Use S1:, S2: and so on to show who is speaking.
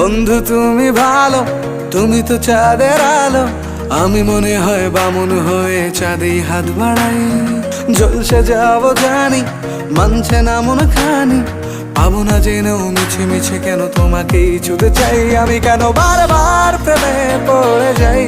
S1: বন্ধু তুমি ভালো, তুমি তো চাঁদের আলো। আমি মনে হয় বামুন হয়ে চাঁদে হাত বাড়াই। ঝলসে যাব জানি, মানছে না মন খানি। পাবো না জেনেও মিছে মিছে কেন তোমাকেই ছুতে চাই। আমি কেন বারবার প্রেমে পড়ে যাই।